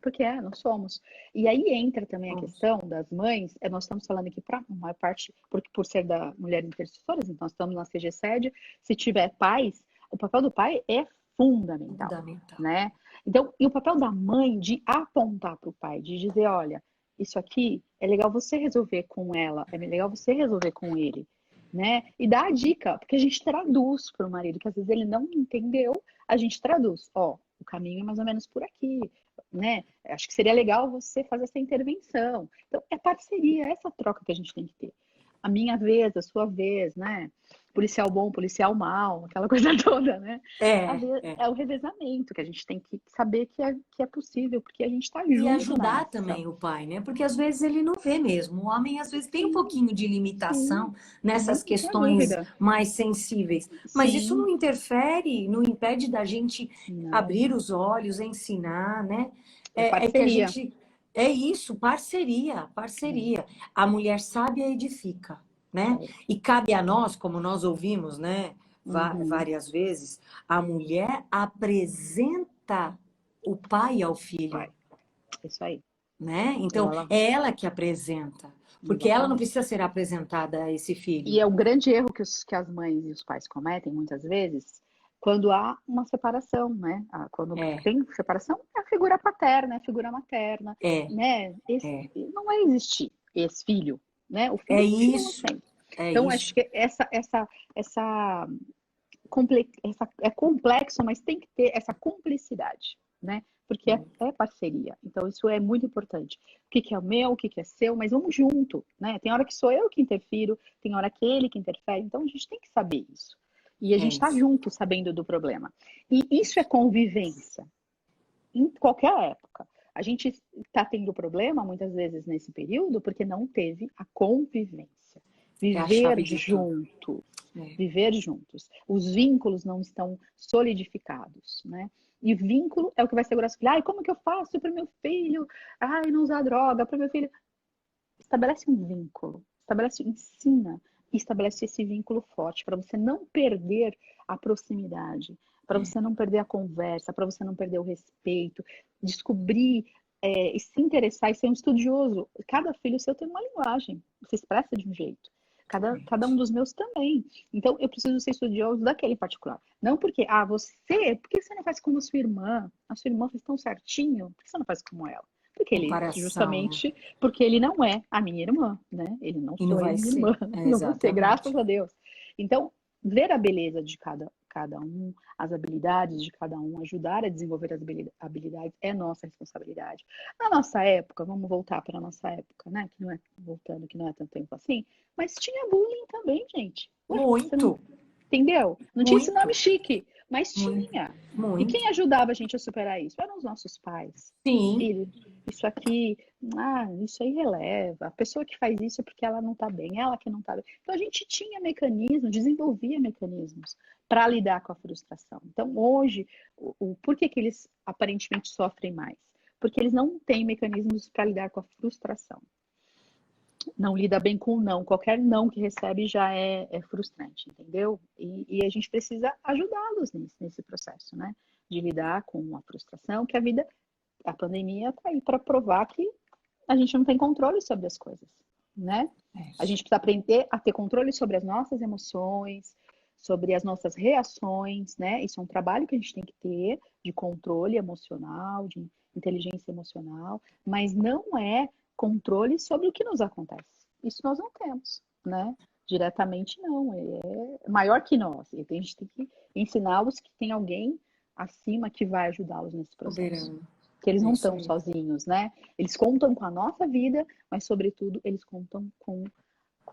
Porque nós somos. E aí entra também a Vamos. questão das mães, nós estamos falando aqui para a maior parte, porque por ser da mulher intercessoras, então nós estamos na CG-SED, se tiver pais, o papel do pai é fundamental, Fundamental. né? Então, e o papel da mãe de apontar para o pai, de dizer, olha, isso aqui é legal você resolver com ela, é legal você resolver com ele, né? E dar a dica, porque a gente traduz para o marido, que às vezes ele não entendeu, a gente traduz, ó, o caminho é mais ou menos por aqui, né? Acho que seria legal você fazer essa intervenção. Então, é parceria, é essa troca que a gente tem que ter. A minha vez, a sua vez, né? Policial bom, policial mal, aquela coisa toda, né? É. É o revezamento que a gente tem que saber que é possível, porque a gente está E junto na ajudar missão. também o pai, né? Porque às vezes ele não vê mesmo. O homem às vezes tem um Sim, pouquinho de sim, limitação nessas não tenha questões dúvida. mais sensíveis. Mas isso não Sim, interfere, não impede da gente não. abrir os olhos, ensinar, né? É É que a parceria. gente. É isso, parceria, É, parceria. A mulher sábia edifica, né? é. E cabe a nós, como nós ouvimos, né? Uhum, Várias vezes, a mulher apresenta o pai ao filho, vai, é isso aí. né? Então, Ela, é ela que apresenta, porque ela não exatamente. precisa ser apresentada a esse filho. E é o grande erro que as mães e os pais cometem muitas vezes quando há uma separação, né? Quando É, tem separação, é a figura paterna, é a figura materna, é, né? é. Não vai existir esse filho, né? O É filho continua isso, sendo. é Então, acho isso. que essa é complexo, mas tem que ter essa cumplicidade, né? Porque é parceria. Então, isso é muito importante. O que é o meu, o que é seu, mas vamos junto, né? Tem hora que sou eu que interfiro, tem hora que ele que interfere. Então, a gente tem que saber isso. E a É gente está isso. junto sabendo do problema. E isso é convivência, em qualquer época. A gente está tendo problema, muitas vezes, nesse período, porque não teve a convivência. É a Viver chave de tudo. junto, É. viver juntos. Os vínculos não estão solidificados, né? E vínculo é o que vai segurar as filhas. Ai, como que eu faço para o meu filho? Ai, não usar droga para o meu filho. Estabelece um vínculo, ensina e estabelece esse vínculo forte para você não perder a proximidade, para você não perder a conversa, para você não perder o respeito, descobrir e se interessar e ser um estudioso. Cada filho seu tem uma linguagem, se expressa de um jeito. Cada um dos meus também. Então, eu preciso ser estudioso daquele particular. Não porque, por que você não faz como a sua irmã? A sua irmã fez tão certinho, por que você não faz como ela? Comparação, né? Porque ele não é a minha irmã, né? Ele não E não sou eu, vai minha ser. irmã, É, não vou ser, graças exatamente. a Deus. Então, ver a beleza de cada um, as habilidades de cada um, ajudar a desenvolver as habilidades é nossa responsabilidade. Na nossa época, vamos voltar para a nossa época, né? Que não é voltando, que não é tanto tempo assim, mas tinha bullying também, gente. Ué, você não Muito, entendeu? Não tinha esse nome muito, chique, mas muito, tinha. E muito. quem ajudava a gente a superar isso? Eram os nossos pais. Sim, Filho, isso aqui, isso aí releva. A pessoa que faz isso é porque ela não está bem, ela que não está bem. Então a gente tinha mecanismos, desenvolvia mecanismos para lidar com a frustração. Então hoje, por que eles aparentemente sofrem mais? Porque eles não têm mecanismos para lidar com a frustração. Não lida bem com o não. Qualquer não que recebe já é frustrante, entendeu? E a gente precisa ajudá-los nesse processo, né? De lidar com a frustração, que a pandemia está aí para provar que a gente não tem controle sobre as coisas, né? é A isso. gente precisa aprender a ter controle sobre as nossas emoções, sobre as nossas reações, né? Isso é um trabalho que a gente tem que ter de controle emocional, de inteligência emocional, mas não é controle sobre o que nos acontece. Isso nós não temos, né? Diretamente não, é maior que nós. E a gente tem que ensiná-los que tem alguém acima que vai ajudá-los nesse processo. Soberano. Que eles É não isso estão aí. sozinhos, né? Eles contam com a nossa vida, mas sobretudo eles contam com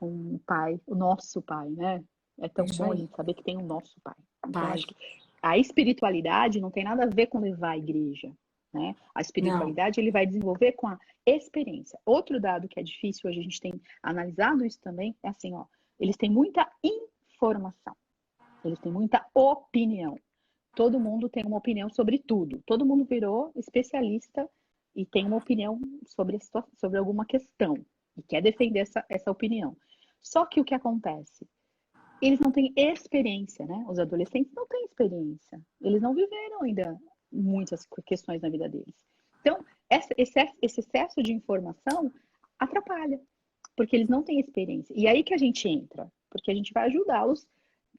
com o pai, o nosso pai, né? É tão Isso bom a aí. gente saber que tem o nosso pai. Então, Pai. acho que a espiritualidade não tem nada a ver com levar à igreja, né? A Não. espiritualidade ele vai desenvolver com a experiência. Outro dado que é difícil, hoje a gente tem analisado isso também, é assim, ó, eles têm muita informação, eles têm muita opinião. Todo mundo tem uma opinião sobre tudo. Todo mundo virou especialista e tem uma opinião sobre, sobre alguma questão e quer defender essa opinião. Só que o que acontece? Eles não têm experiência, né? Os adolescentes não têm experiência. Eles não viveram ainda muitas questões na vida deles. Então, esse excesso de informação atrapalha, porque eles não têm experiência. E aí que a gente entra, porque a gente vai ajudá-los,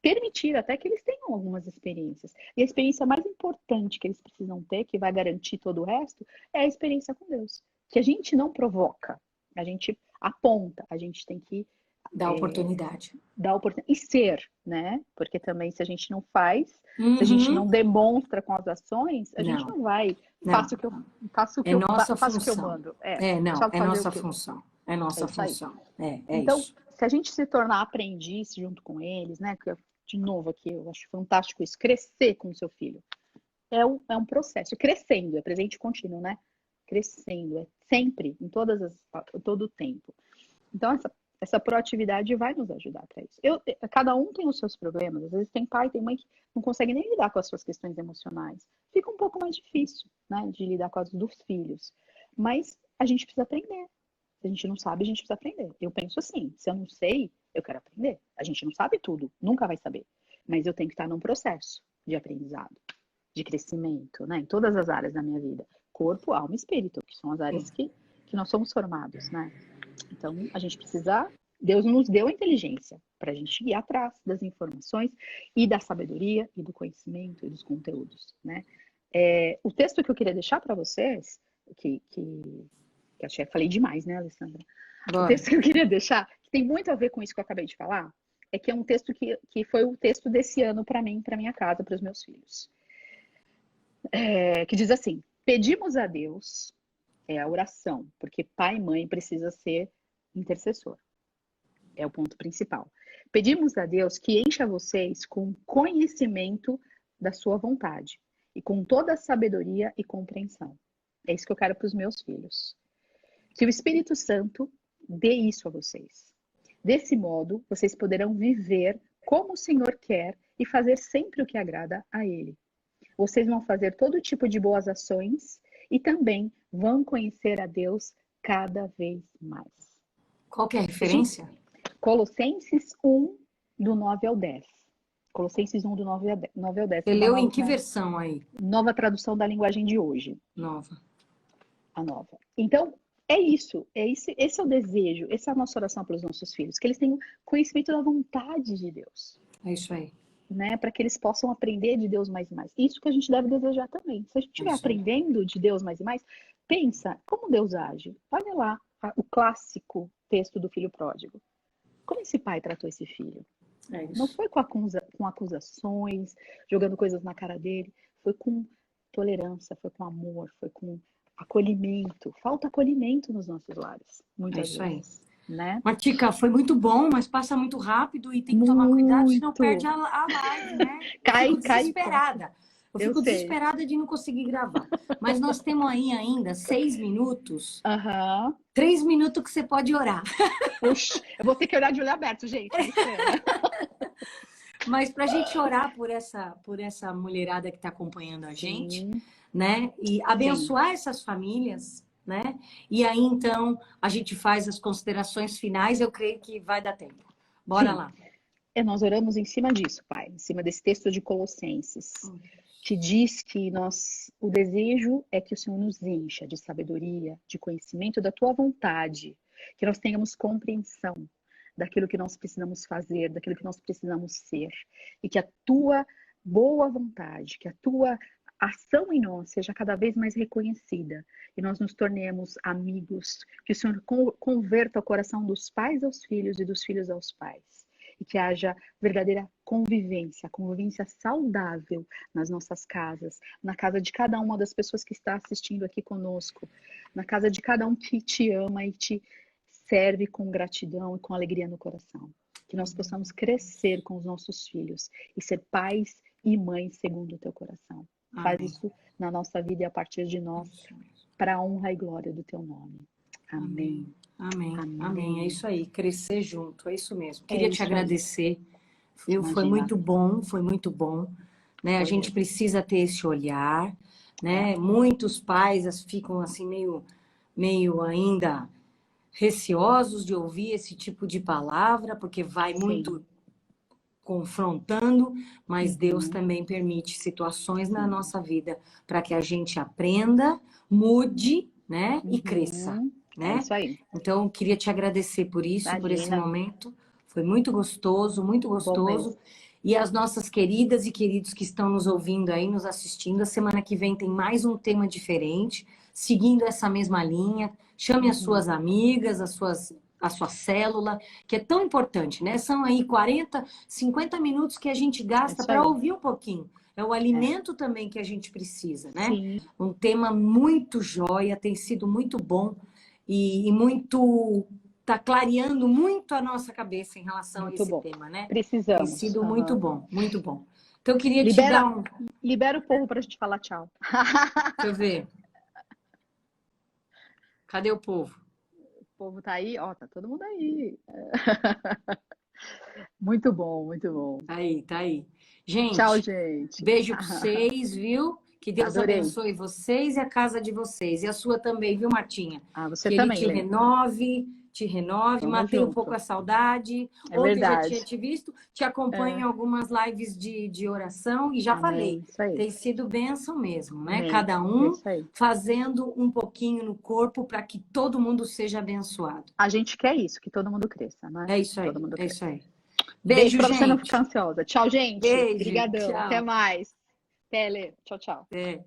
permitir até que eles tenham algumas experiências. E a experiência mais importante que eles precisam ter, que vai garantir todo o resto, é a experiência com Deus. Que a gente não provoca, a gente aponta, a gente tem que Dá oportunidade. dar oportunidade e ser, né? Porque também se a gente não faz, se a gente não Uhum. demonstra com as ações, a gente Não, não vai, não. É nossa faço o que eu função. mando. É, É, não, sabe é fazer o nossa quê? função. É É nossa isso aí. função. É Então, isso. se a gente se tornar aprendiz junto com eles, né? De novo aqui, eu acho fantástico isso, crescer com o seu filho. É um processo, crescendo, é presente contínuo, né? Crescendo, é sempre, todo o tempo. Então, essa proatividade vai nos ajudar para isso. Cada um tem os seus problemas. Às vezes tem pai, tem mãe que não consegue nem lidar com as suas questões emocionais. Fica um pouco mais difícil, né, de lidar com as dos filhos. Mas a gente precisa aprender. Se a gente não sabe, a gente precisa aprender. Eu penso assim, se eu não sei, eu quero aprender. A gente não sabe tudo, nunca vai saber. Mas eu tenho que estar num processo de aprendizado, de crescimento, né, em todas as áreas da minha vida. Corpo, alma e espírito, que são as áreas que nós somos formados, né? Então, a gente precisa. Deus nos deu a inteligência para a gente ir atrás das informações e da sabedoria e do conhecimento e dos conteúdos, né? O texto que eu queria deixar para vocês, que acho que falei demais, né, Alessandra? O Bora. texto que eu queria deixar, que tem muito a ver com isso que eu acabei de falar, é que é um texto que foi o texto desse ano para mim, para minha casa, para os meus filhos. Que diz assim: pedimos a Deus, é a oração, porque pai e mãe precisa ser intercessor. É o ponto principal. Pedimos a Deus que encha vocês com conhecimento da sua vontade e com toda a sabedoria e compreensão. É isso que eu quero para os meus filhos. Que o Espírito Santo dê isso a vocês. Desse modo, vocês poderão viver como o Senhor quer e fazer sempre o que agrada a Ele. Vocês vão fazer todo tipo de boas ações e também vão conhecer a Deus cada vez mais. Qual que é a referência? Colossenses 1, do 9 ao 10. Colossenses 1, do 9 ao 10. Você É uma leu em que versão aí? nova tradução da linguagem de hoje. Nova. A nova. Então, é isso. Esse é o desejo. Essa é a nossa oração para os nossos filhos. Que eles tenham conhecimento da vontade de Deus. É isso aí. Né, para que eles possam aprender de Deus mais e mais. Isso que a gente deve desejar também. Se a gente estiver aprendendo de Deus mais e mais, pensa como Deus age. Olha lá o clássico texto do filho pródigo. Como esse pai tratou esse filho? É Não isso. foi com acusações, jogando coisas na cara dele. Foi com tolerância, foi com amor, foi com acolhimento. Falta acolhimento nos nossos lares, É muitas isso aí. vezes. Né? Martica, foi muito bom, mas passa muito rápido e tem que tomar cuidado, senão perde Muito! a live, né? Eu Cai, fico cai e passa. desesperada. Eu Eu fico sei. desesperada de não conseguir gravar. Mas nós temos aí ainda 6 minutos, Aham. 3 minutos que você pode orar. Puxa, eu vou ter que olhar de olho aberto, gente. Me espera. Mas para a gente orar por essa mulherada que está acompanhando a gente, Sim, né? E sim, abençoar essas famílias, né? E aí, então, a gente faz as considerações finais. Eu creio que vai dar tempo. Bora sim. lá. Nós oramos em cima disso, Pai, em cima desse texto de Colossenses, que diz que o desejo é que o Senhor nos encha de sabedoria, de conhecimento da tua vontade, que nós tenhamos compreensão daquilo que nós precisamos fazer, daquilo que nós precisamos ser, e que a tua boa vontade, que a tua ação em nós seja cada vez mais reconhecida e nós nos tornemos amigos, que o Senhor converta o coração dos pais aos filhos e dos filhos aos pais. E que haja verdadeira convivência saudável nas nossas casas, na casa de cada uma das pessoas que está assistindo aqui conosco, na casa de cada um que te ama e te serve com gratidão e com alegria no coração. Que nós possamos crescer com os nossos filhos e ser pais e mães segundo o teu coração. Faz Amém. isso na nossa vida e a partir de nós, para a honra e glória do teu nome. Amém. Amém. Amém. Amém. É isso aí, crescer junto, é isso mesmo. Queria te isso aí. agradecer, viu? Foi Imagina. muito bom, foi muito bom. Né? A Foi gente mesmo. precisa ter esse olhar, né? Muitos pais ficam assim meio ainda receosos de ouvir esse tipo de palavra, porque vai Sim. muito confrontando, mas Deus Uhum. também permite situações na Sim. nossa vida para que a gente aprenda, mude, né? E Uhum. cresça, É né? isso aí. Então, queria te agradecer por isso, por esse Imagina. momento. Foi muito gostoso, muito Bom gostoso. mesmo. E as nossas queridas e queridos que estão nos ouvindo aí, nos assistindo, a semana que vem tem mais um tema diferente, seguindo essa mesma linha. Chame as suas amigas, a sua célula, que é tão importante, né? São aí 40, 50 minutos que a gente É gasta isso para aí. ouvir um pouquinho. É o alimento também que a gente precisa, né? Sim. Um tema muito joia, tem sido muito bom e muito... Tá clareando muito a nossa cabeça em relação a Muito esse bom. tema, né? Tem Precisamos. sido muito Aham. bom, muito bom. Então, eu queria te dar um... Libera o povo para a gente falar tchau. Deixa eu ver. Cadê o povo? O povo tá aí? Ó, tá todo mundo aí. Muito bom, muito bom. Tá aí, tá aí. Tchau, Gente, gente. beijo pra vocês, viu? Que Deus Adorei. abençoe vocês e a casa de vocês. E a sua também, viu, Martinha? Ah, você Que ele também, te Lê. renove, te renove. Tamo Matei um junto. pouco a saudade. É Ontem eu já verdade. tinha te visto. Te acompanho em É. algumas lives de oração e já falei. Amém. Isso aí. Tem sido bênção mesmo, né? Amém. Cada É um isso aí. fazendo um pouquinho no corpo para que todo mundo seja abençoado. A gente quer isso, que todo mundo cresça, né? É isso aí, Todo mundo é isso cresça. aí. Beijo Beijo, pra você não gente. ficar ansiosa. Tchau, gente. Beijo, Obrigadão. Até tchau. mais. Até, Lê. Tchau, tchau. É.